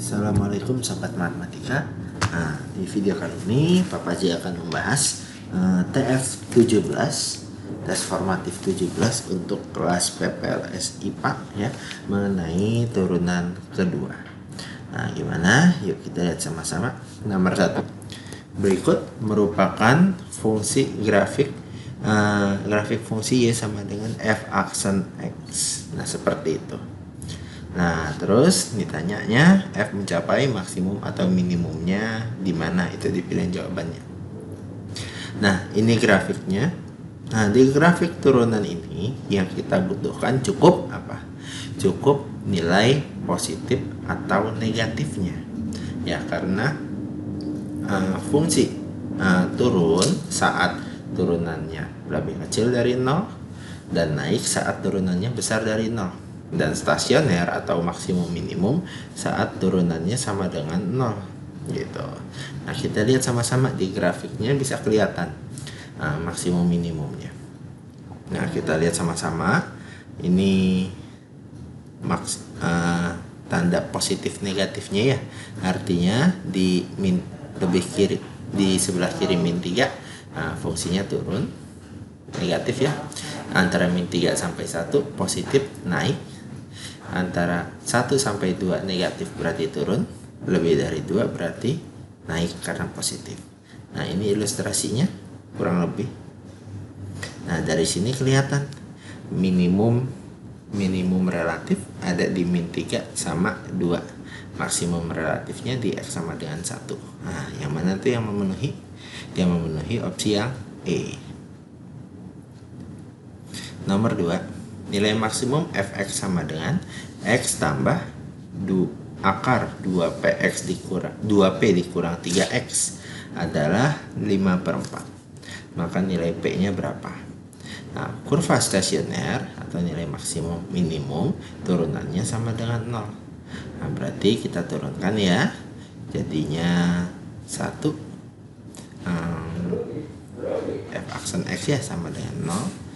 Assalamualaikum Sobat Matematika. Di video kali ini Papa J akan membahas TF17, tes formatif 17 untuk kelas PPLS IPA ya, mengenai turunan kedua. Gimana? Yuk kita lihat sama-sama. Nomor 1. Berikut merupakan fungsi grafik fungsi Y sama dengan F aksen X. Nah, seperti itu. Nah, terus ditanyanya F mencapai maksimum atau minimumnya di mana, itu dipilih jawabannya. Nah, ini grafiknya. Nah, di grafik turunan ini yang kita butuhkan cukup apa? Cukup nilai positif atau negatifnya. Ya, karena fungsi turun saat turunannya lebih kecil dari 0 dan naik saat turunannya besar dari 0. Dan stasioner atau maksimum minimum saat turunannya sama dengan 0 gitu. Nah, kita lihat sama-sama di grafiknya bisa kelihatan maksimum minimumnya. Nah, kita lihat sama-sama ini tanda positif negatifnya ya. Artinya di lebih kiri, di sebelah kiri min 3 fungsinya turun negatif ya. Antara min 3 sampai 1 positif naik. Antara 1 sampai 2 negatif berarti turun, lebih dari 2 berarti naik karena positif. Nah, ini ilustrasinya kurang lebih. Nah, dari sini kelihatan minimum relatif ada di min 3 sama 2. Maksimum relatifnya di X sama dengan 1. Nah, yang mana tuh yang memenuhi? Yang memenuhi opsi yang E. Nomor 2. Nilai maksimum fx sama dengan x tambah akar 2px dikurang 2p dikurang 3x adalah 5/4. Maka nilai p nya berapa? Nah, kurva stasioner atau nilai maksimum minimum turunannya sama dengan 0. Nah, berarti kita turunkan ya. Jadinya 1 f aksen x ya sama dengan 0.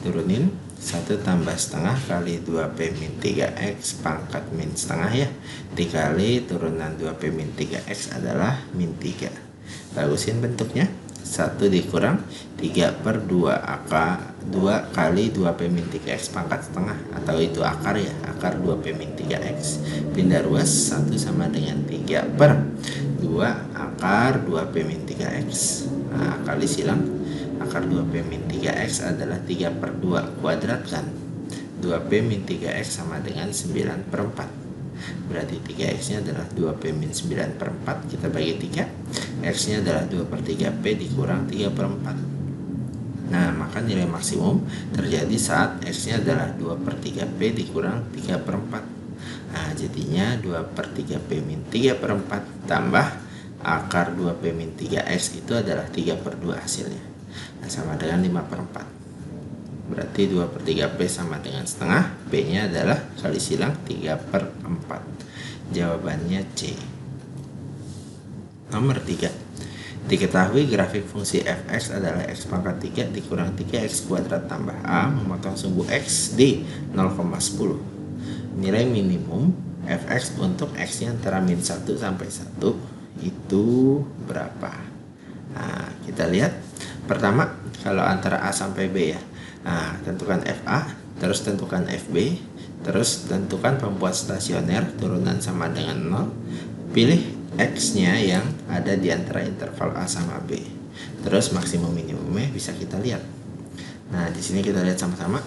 Turunin 1 tambah setengah kali 2p min 3x pangkat min setengah ya, dikali turunan 2p min 3x adalah min 3. Bagusin bentuknya, 1 dikurang 3/2 2 kali 2p min 3x pangkat setengah, atau itu akar ya, akar 2p min 3x. Pindah ruas, 1 sama dengan 3/2 akar 2p min 3x. Nah, kali silang, akar 2p min 3x adalah 3/2 kuadrat kan. 2p min 3x sama dengan 9/4. Berarti 3x nya adalah 2p min 9/4. Kita bagi 3. X nya adalah 2/3p dikurang 3/4. Nah, maka nilai maksimum terjadi saat X nya adalah 2/3p dikurang 3/4. Nah, jadinya 2/3p min 3/4 tambah akar 2p min 3x itu adalah 3/2 hasilnya. Nah, sama dengan 5/4. Berarti 2/3p sama dengan setengah. P nya adalah kali silang 3/4. Jawabannya C. Nomor 3. Diketahui grafik fungsi fx adalah x pangkat 3 dikurang 3x kuadrat tambah a memotong sumbu x di 0,10. Nilai minimum fx untuk x nya antara min 1 sampai 1 itu berapa? Nah, kita lihat. Pertama, kalau antara A sampai B ya. Nah, tentukan FA, terus tentukan FB, terus tentukan pembuat stasioner turunan sama dengan 0. Pilih X-nya yang ada di antara interval A sama B. Terus maksimum minimumnya bisa kita lihat. Nah, di sini kita lihat sama-sama.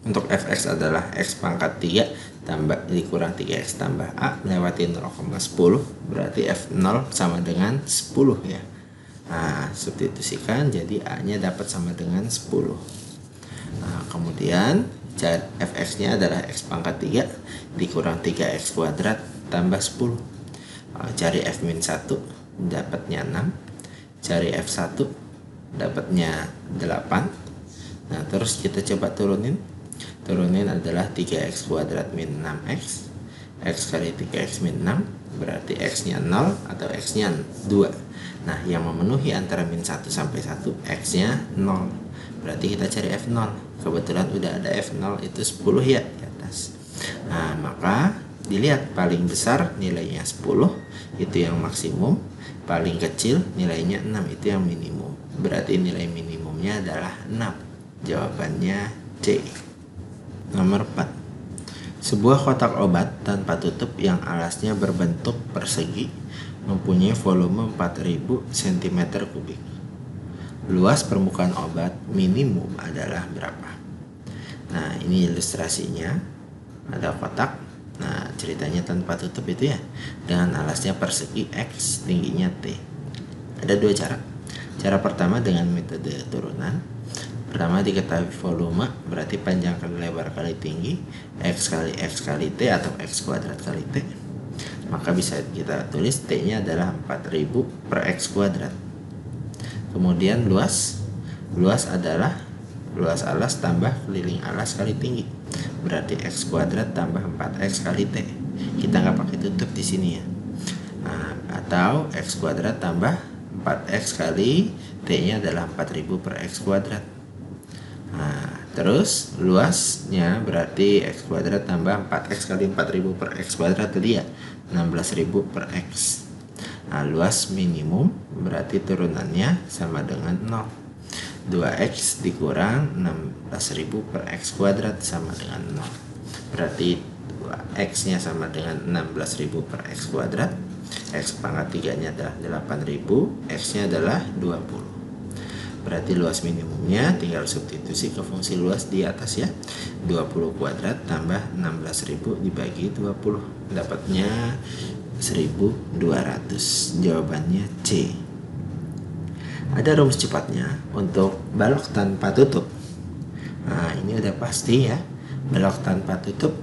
Untuk fx adalah x pangkat 3 tambah dikurang 3x tambah a melewati 0,10, berarti f0 sama dengan 10 ya. Nah, substitusikan jadi a nya dapat sama dengan 10. Nah, kemudian fx nya adalah x pangkat 3 dikurang 3x kuadrat tambah 10. Cari f min 1 dapatnya 6. Cari f1 dapatnya 8. Nah, terus kita coba turunin adalah 3x kuadrat min 6x. X kali 3x min 6 berarti x nya 0 atau x nya 2. Nah, yang memenuhi antara min 1 sampai 1 x nya 0. Berarti kita cari f0. Kebetulan udah ada f0 itu 10 ya di atas. Nah, maka Dilihat paling besar nilainya 10, itu yang maksimum. Paling kecil nilainya 6, itu yang minimum. Berarti nilai minimumnya adalah 6. Jawabannya C. Nomor 4. Sebuah kotak obat tanpa tutup yang alasnya berbentuk persegi mempunyai volume 4000 cm3. Luas permukaan obat minimum adalah berapa? Nah, ini ilustrasinya. Ada kotak. Nah, ceritanya tanpa tutup itu ya, dengan alasnya persegi X, tingginya T. Ada dua cara. Cara pertama dengan metode turunan. Pertama diketahui volume, berarti panjang kali lebar kali tinggi, X kali T atau X kuadrat kali T. Maka bisa kita tulis T-nya adalah 4000 per X kuadrat. Kemudian luas adalah luas alas tambah keliling alas kali tinggi. Berarti X kuadrat tambah 4X kali T. Kita nggak pakai tutup di sini ya. Nah, atau X kuadrat tambah 4X kali T-nya adalah 4000 per X kuadrat. Nah, terus luasnya berarti X kuadrat tambah 4X kali 4000 per X kuadrat tadi ya, 16000 per X. Nah, luas minimum berarti turunannya sama dengan 0. 2X dikurang 16.000 per X kuadrat sama dengan 0. Berarti 2X-nya sama dengan 16.000 per X kuadrat. X pangkat 3-nya adalah 8.000, X-nya adalah 20. Berarti luas minimumnya tinggal substitusi ke fungsi luas di atas ya. 20 kuadrat tambah 16.000 dibagi 20. Dapatnya 1.200. Jawabannya C. Ada rumus cepatnya untuk balok tanpa tutup. Nah, ini udah pasti ya. Balok tanpa tutup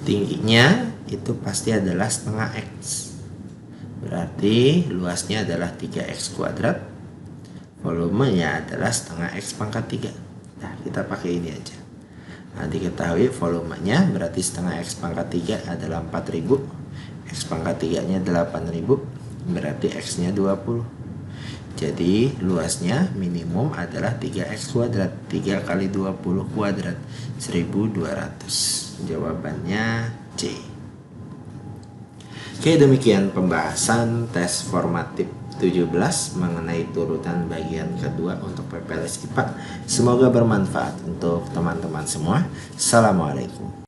tingginya itu pasti adalah setengah X. Berarti luasnya adalah 3X kuadrat. Volumenya adalah setengah X pangkat 3. Nah, kita pakai ini aja. Nah, diketahui volumenya berarti setengah X pangkat 3 adalah 4000. X pangkat 3-nya 8000. Berarti X-nya 20. Jadi luasnya minimum adalah 3X kuadrat. 3 kali 20 kuadrat 1.200. Jawabannya C. Oke, demikian pembahasan tes formatif 17 mengenai turutan bagian kedua untuk PPLS IPA. Semoga bermanfaat untuk teman-teman semua. Assalamualaikum.